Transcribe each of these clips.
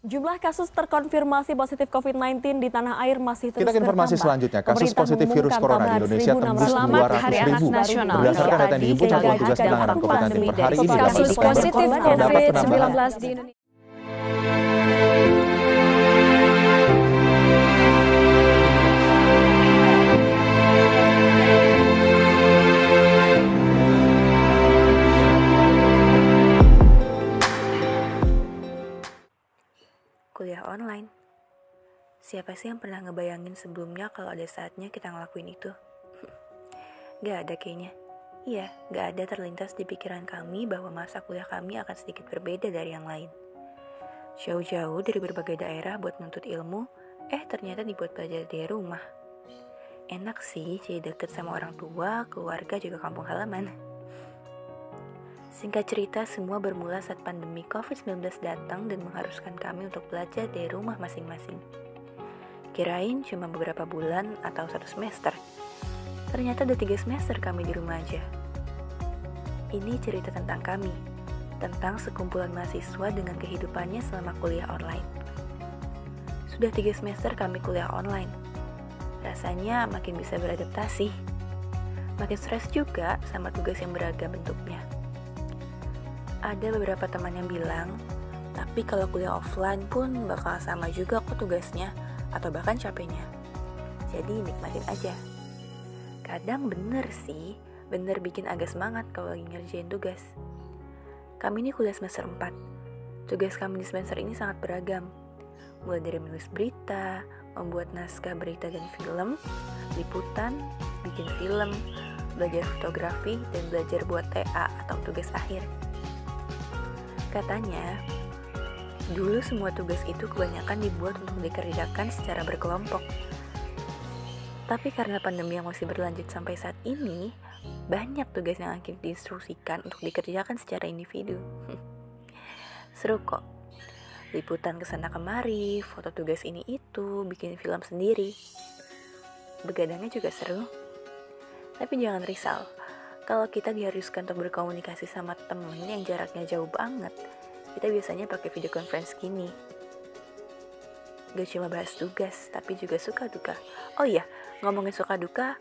Jumlah kasus terkonfirmasi positif COVID-19 di tanah air masih terus bertambah. Kita ke informasi selanjutnya. Kasus positif virus corona di Indonesia tembus 200.000. Berdasarkan data yang dihimpun Satuan Tugas Penanganan COVID-19 per hari ini, kasus positif COVID-19 di Indonesia. Kuliah online. Siapa sih yang pernah ngebayangin sebelumnya kalau ada saatnya kita ngelakuin itu? Gak ada kayaknya. Iya, gak ada terlintas di pikiran kami bahwa masa kuliah kami akan sedikit berbeda dari yang lain. Jauh-jauh dari berbagai daerah buat nuntut ilmu, ternyata dibuat belajar di rumah. Enak sih jadi deket sama orang tua, keluarga juga kampung halaman. Singkat cerita, semua bermula saat pandemi COVID-19 datang dan mengharuskan kami untuk belajar dari rumah masing-masing. Kirain cuma beberapa bulan atau 1 semester. Ternyata udah 3 semester kami di rumah aja. Ini cerita tentang kami, tentang sekumpulan mahasiswa dengan kehidupannya selama kuliah online. Sudah 3 semester kami kuliah online. Rasanya makin bisa beradaptasi. Makin stres juga sama tugas yang beragam bentuknya. Ada beberapa teman yang bilang, tapi kalau kuliah offline pun bakal sama juga kok tugasnya, atau bahkan capeknya. Jadi nikmatin aja. Kadang bener sih, bener bikin agak semangat kalau lagi ngerjain tugas. Kami ini kuliah semester 4. Tugas kami di semester ini sangat beragam. Mulai dari menulis berita, membuat naskah berita dan film, liputan, bikin film, belajar fotografi, dan belajar buat TA atau tugas akhir. Katanya, dulu semua tugas itu kebanyakan dibuat untuk dikerjakan secara berkelompok. Tapi karena pandemi yang masih berlanjut sampai saat ini, banyak tugas yang akhirnya diinstruksikan untuk dikerjakan secara individu. Seru kok. Liputan kesana kemari, foto tugas ini itu, bikin film sendiri. Begadangnya juga seru. Tapi jangan risau. Kalau kita diharuskan untuk berkomunikasi sama temen yang jaraknya jauh banget, kita biasanya pakai video conference gini. Gak cuma bahas tugas, tapi juga suka duka. Oh iya, ngomongin suka duka,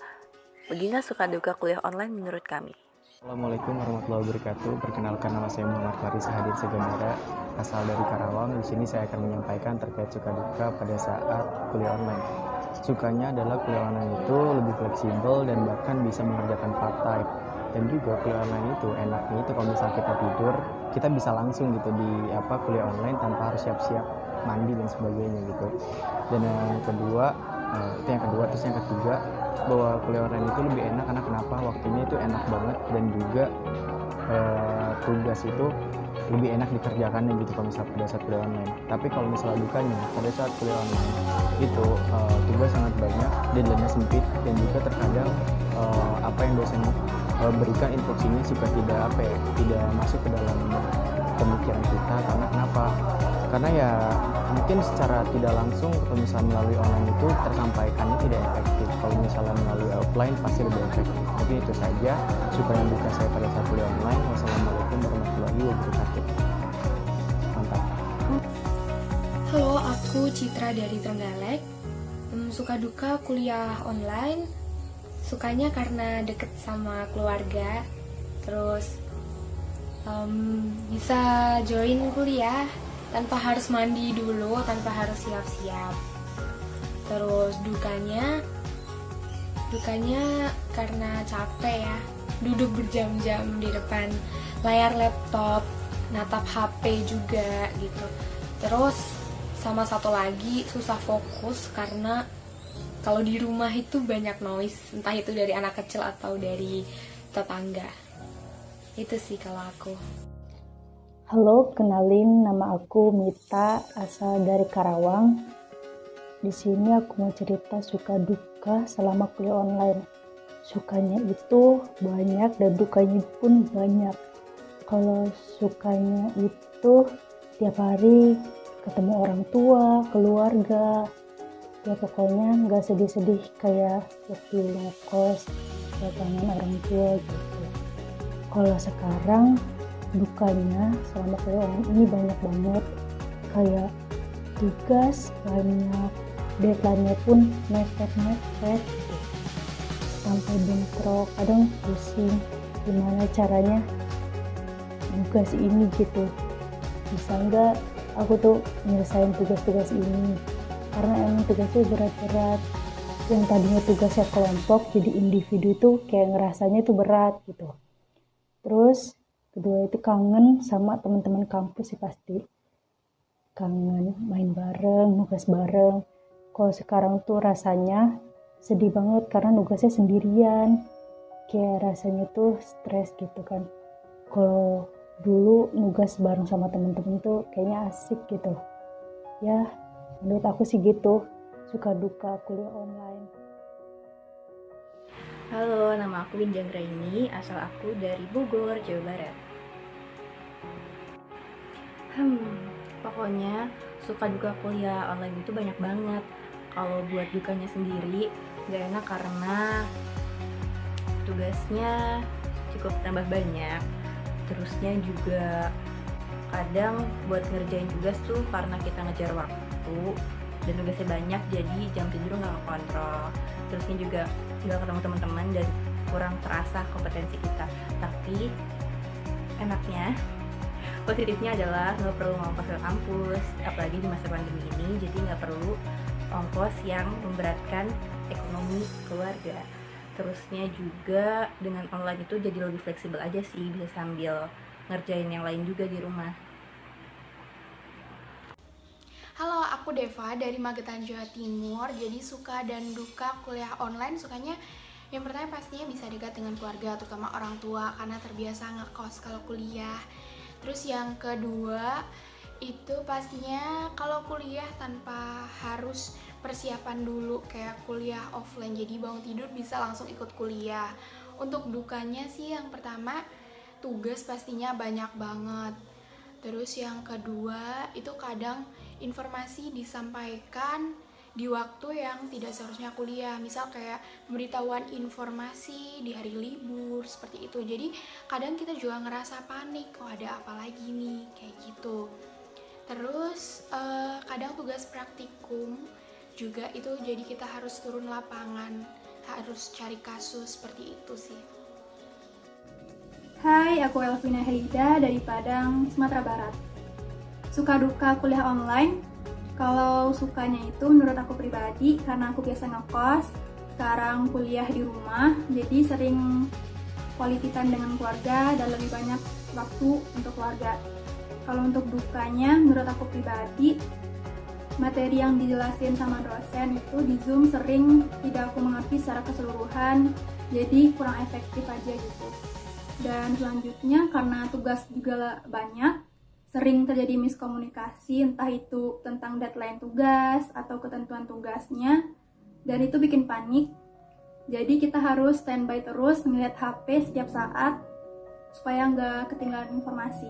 begini suka duka kuliah online menurut kami. Assalamualaikum warahmatullahi wabarakatuh. Perkenalkan, nama saya Muhammad Faris Hadid Segandara, asal dari Karawang. Di sini saya akan menyampaikan terkait suka duka pada saat kuliah online. Sukanya adalah kuliah online itu lebih fleksibel dan bahkan bisa mengerjakan part-time. Dan juga kuliah online itu enaknya itu kalau misalnya kita tidur, kita bisa langsung gitu di kuliah online tanpa harus siap-siap mandi dan sebagainya gitu. Dan yang kedua, terus yang ketiga, bahwa kuliah online itu lebih enak karena kenapa? Waktunya itu enak banget dan juga tugas itu lebih enak dikerjakannya gitu kalau misalnya pada saat kuliah online. Tapi kalau misalnya dukanya pada saat kuliah online itu tugas sangat banyak, deadline-nya sempit, dan juga terkadang apa yang dosen berikan instruksinya suka tidak masuk ke dalam pemikiran kita. Karena kenapa? Karena ya mungkin secara tidak langsung kalau misalnya melalui online itu tersampaikannya tidak efektif. Kalau misalnya melalui offline pasti lebih efektif. Mungkin itu saja suka dan duka saya pada saat kuliah online. Wassalamualaikum warahmatullahi wabarakatuh. Mantap. Halo, aku Citra dari Trenggalek. Suka duka kuliah online, sukanya karena deket sama keluarga, terus bisa join kuliah tanpa harus mandi dulu, tanpa harus siap-siap. Terus dukanya karena capek ya, duduk berjam-jam di depan layar laptop, natap HP juga gitu. Terus sama satu lagi susah fokus karena kalau di rumah itu banyak noise, entah itu dari anak kecil atau dari tetangga. Itu sih kalau aku. Halo, kenalin, nama aku Mita, asal dari Karawang. Di sini aku mau cerita suka duka selama kuliah online. Sukanya itu banyak dan dukanya pun banyak. Kalau sukanya itu tiap hari ketemu orang tua, keluarga, ya pokoknya nggak sedih-sedih kayak waktu ngekos kedatangan orang tua gitu. Kalau sekarang dukanya selama kuliah online ini banyak banget, kayak tugas banyak, deadline-nya pun mepet-mepet, sampai bentrok, kadang pusing gimana caranya tugas ini gitu, bisa nggak aku tuh nyelesain tugas-tugas ini, karena emang tugasnya berat-berat. Yang tadinya tugasnya kelompok jadi individu tuh kayak ngerasanya tuh berat gitu. Terus kedua itu kangen sama teman-teman kampus sih, pasti kangen main bareng, nugas bareng. Kalau sekarang tuh rasanya sedih banget karena nugasnya sendirian, kayak rasanya tuh stres gitu kan. Kalau dulu nugas bareng sama temen-temen tuh kayaknya asik gitu ya, menurut aku sih gitu. Suka duka kuliah online. Halo, nama aku Winjang Raini, asal aku dari Bogor, Jawa Barat. Pokoknya suka duka kuliah online itu banyak banget. Kalau buat dukanya sendiri, gak enak karena tugasnya cukup tambah banyak. Terusnya juga kadang buat ngerjain tugas tuh karena kita ngejar waktu dan tugasnya banyak, jadi jam tidur nggak kekontrol. Terusnya juga nggak ketemu teman-teman dan kurang terasa kompetensi kita. Tapi enaknya, positifnya adalah nggak perlu ngongkos ke kampus, apalagi di masa pandemi ini. Jadi nggak perlu ongkos yang memberatkan ekonomi keluarga. Terusnya juga dengan online itu jadi lebih fleksibel aja sih, bisa sambil ngerjain yang lain juga di rumah. Halo, aku Deva dari Magetan, Jawa Timur. Jadi suka dan duka kuliah online, sukanya yang pertama pastinya bisa dekat dengan keluarga, terutama orang tua karena terbiasa ngekos kalau kuliah. Terus yang kedua itu pastinya kalau kuliah tanpa harus persiapan dulu kayak kuliah offline, jadi bangun tidur bisa langsung ikut kuliah. Untuk dukanya sih yang pertama tugas pastinya banyak banget. Terus yang kedua itu kadang informasi disampaikan di waktu yang tidak seharusnya kuliah, misal kayak pemberitahuan informasi di hari libur seperti itu. Jadi kadang kita juga ngerasa panik, oh ada apa lagi nih, kayak gitu. Terus kadang tugas praktikum juga itu jadi kita harus turun lapangan, harus cari kasus, seperti itu sih. Hai, aku Elvina Helida dari Padang, Sumatera Barat. Suka duka kuliah online? Kalau sukanya itu menurut aku pribadi karena aku biasa ngekos, sekarang kuliah di rumah, jadi sering quality time dengan keluarga dan lebih banyak waktu untuk keluarga. Kalau untuk dukanya, menurut aku pribadi, materi yang dijelasin sama dosen itu di Zoom sering tidak aku mengerti secara keseluruhan, jadi kurang efektif aja gitu. Dan selanjutnya karena tugas juga banyak, sering terjadi miskomunikasi, entah itu tentang deadline tugas atau ketentuan tugasnya, dan itu bikin panik. Jadi kita harus standby terus ngeliat HP setiap saat supaya nggak ketinggalan informasi.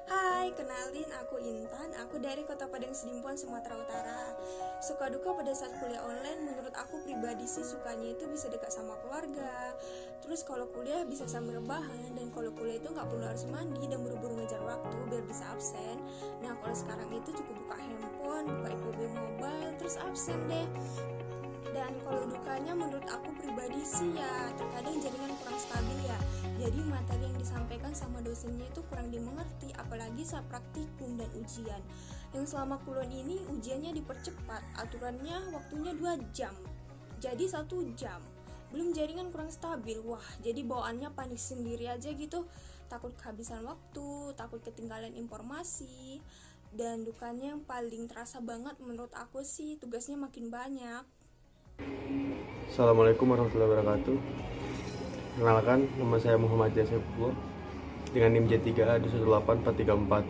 Hai, kenalin aku Intan, aku dari Kota Padang Sidimpuan, Sumatera Utara. Suka duka pada saat kuliah online, menurut aku pribadi sih sukanya itu bisa dekat sama keluarga. Terus kalau kuliah bisa sambil rebahan, dan kalau kuliah itu nggak perlu harus mandi dan buru-buru ngejar waktu biar bisa absen. Nah kalau sekarang itu cukup buka handphone, buka FB mobile, terus absen deh. Dan kalau dukanya menurut aku pribadi sih ya terkadang jaringan kurang stabil ya. Jadi materi yang disampaikan sama dosennya itu kurang dimengerti, apalagi saat praktikum dan ujian. Yang selama kuliah ini ujiannya dipercepat, aturannya waktunya 2 jam, jadi 1 jam. Belum jaringan kurang stabil, wah jadi bawaannya panik sendiri aja gitu. Takut kehabisan waktu, takut ketinggalan informasi. Dan dukanya yang paling terasa banget menurut aku sih tugasnya makin banyak. Assalamualaikum warahmatullahi wabarakatuh. Perkenalkan, nama saya Muhammad Jasepur dengan NIM J3A218-434.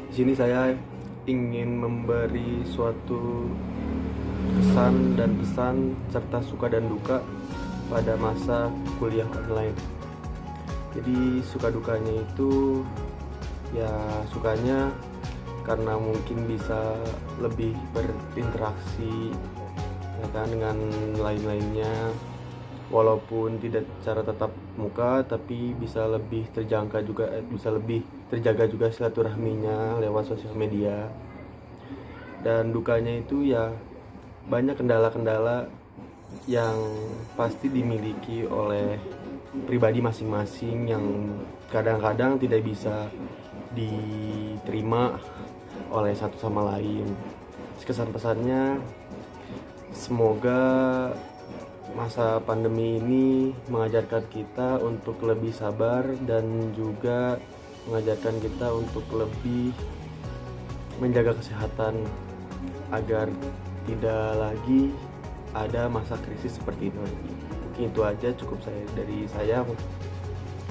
Di sini saya ingin memberi suatu kesan dan pesan serta suka dan duka pada masa kuliah online. Jadi suka dukanya itu ya sukanya karena mungkin bisa lebih berinteraksi ya kan, dengan lain-lainnya, walaupun tidak secara tatap muka tapi bisa lebih terjangkau juga, bisa lebih terjaga juga silaturahminya lewat sosial media. Dan dukanya itu ya banyak kendala-kendala yang pasti dimiliki oleh pribadi masing-masing yang kadang-kadang tidak bisa diterima oleh satu sama lain. Kesan-pesannya, semoga masa pandemi ini mengajarkan kita untuk lebih sabar dan juga mengajarkan kita untuk lebih menjaga kesehatan agar tidak lagi ada masa krisis seperti itu lagi. Mungkin itu aja, cukup dari saya.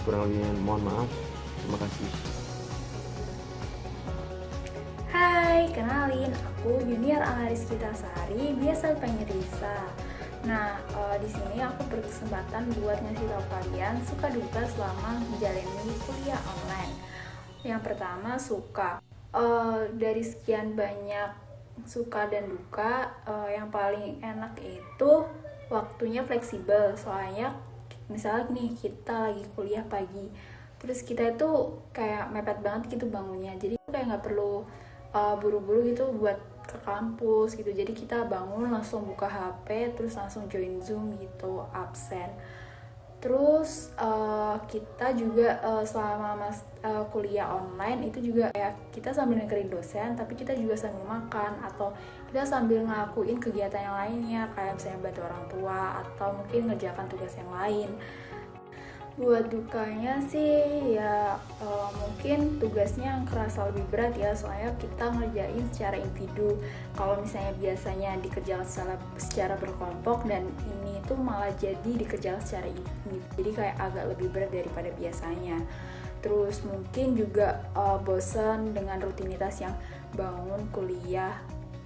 Kurang lebihnya mohon maaf. Terima kasih. Hai, kenalin, aku Junior Rizkita Sari, biasa dipanggil Risa. Nah, di sini aku berkesempatan buat ngasih tahu kalian suka duka selama menjalani kuliah online. Yang pertama, suka. Dari sekian banyak suka dan duka, yang paling enak itu waktunya fleksibel. Soalnya misalnya nih, kita lagi kuliah pagi, terus kita itu kayak mepet banget gitu bangunnya, jadi kayak nggak perlu buru-buru gitu buat ke kampus gitu. Jadi kita bangun langsung buka HP, terus langsung join Zoom gitu, absen. Terus kita juga selama kuliah online itu juga kayak kita sambil dengerin dosen, tapi kita juga sambil makan atau kita sambil ngelakuin kegiatan yang lainnya, kayak misalnya bantu orang tua atau mungkin ngerjakan tugas yang lain. Buat dukanya sih ya mungkin tugasnya kerasa lebih berat ya, soalnya kita ngerjain secara individu. Kalau misalnya biasanya dikerjakan secara berkelompok, dan ini tuh malah jadi dikerjakan secara individu, jadi kayak agak lebih berat daripada biasanya. Terus mungkin juga bosan dengan rutinitas yang bangun kuliah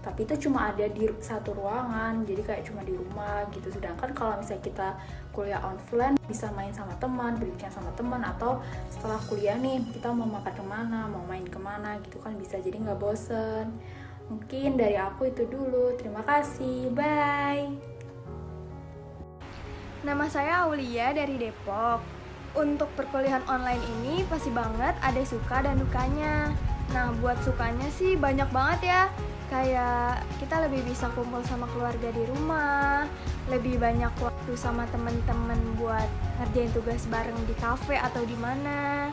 tapi itu cuma ada di satu ruangan, jadi kayak cuma di rumah gitu. Sedangkan kalau misalnya kita kuliah offline bisa main sama teman, berbincang sama teman, atau setelah kuliah nih kita mau makan kemana, mau main kemana gitu kan bisa, jadi nggak bosen. Mungkin dari aku itu dulu, terima kasih, bye. Nama saya Aulia dari Depok. Untuk perkuliahan online ini pasti banget ada suka dan dukanya. Nah, buat sukanya sih banyak banget ya. Kayak kita lebih bisa kumpul sama keluarga di rumah, lebih banyak waktu sama temen-temen buat ngerjain tugas bareng di kafe atau di mana.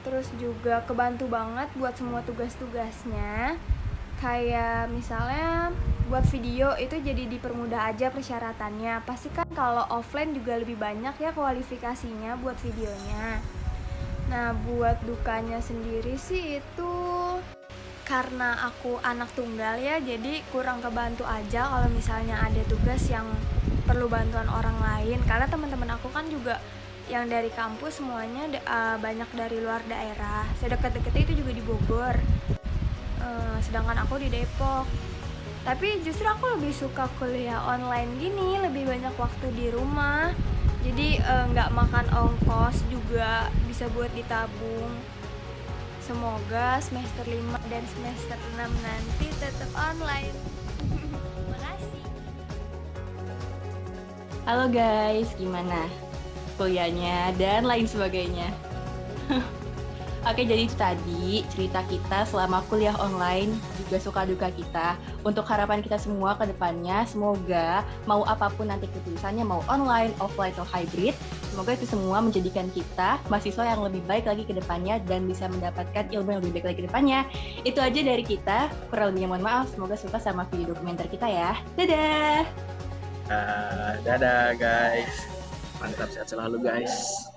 Terus juga kebantu banget buat semua tugas-tugasnya. Kayak misalnya buat video itu jadi dipermudah aja persyaratannya. Pasti kan kalau offline juga lebih banyak ya kualifikasinya buat videonya. Nah, buat dukanya sendiri sih itu karena aku anak tunggal ya, jadi kurang kebantu aja kalau misalnya ada tugas yang perlu bantuan orang lain. Karena teman-teman aku kan juga yang dari kampus semuanya banyak dari luar daerah. Sedekat-dekatnya itu juga di Bogor. Sedangkan aku di Depok. Tapi justru aku lebih suka kuliah online gini, lebih banyak waktu di rumah. Jadi nggak makan ongkos, juga bisa buat ditabung. Semoga semester 5 dan semester 6 nanti tetap online. Makasih. Halo guys, gimana kuliahnya dan lain sebagainya? Oke, jadi itu tadi cerita kita selama kuliah online, juga suka duka kita. Untuk harapan kita semua ke depannya, semoga mau apapun nanti keputusannya, mau online, offline, atau hybrid, semoga itu semua menjadikan kita mahasiswa yang lebih baik lagi ke depannya dan bisa mendapatkan ilmu yang lebih baik lagi ke depannya. Itu aja dari kita, kurang lebihnya mohon maaf, semoga suka sama video dokumenter kita ya. Dadah! Dadah guys, mantap, sehat selalu guys.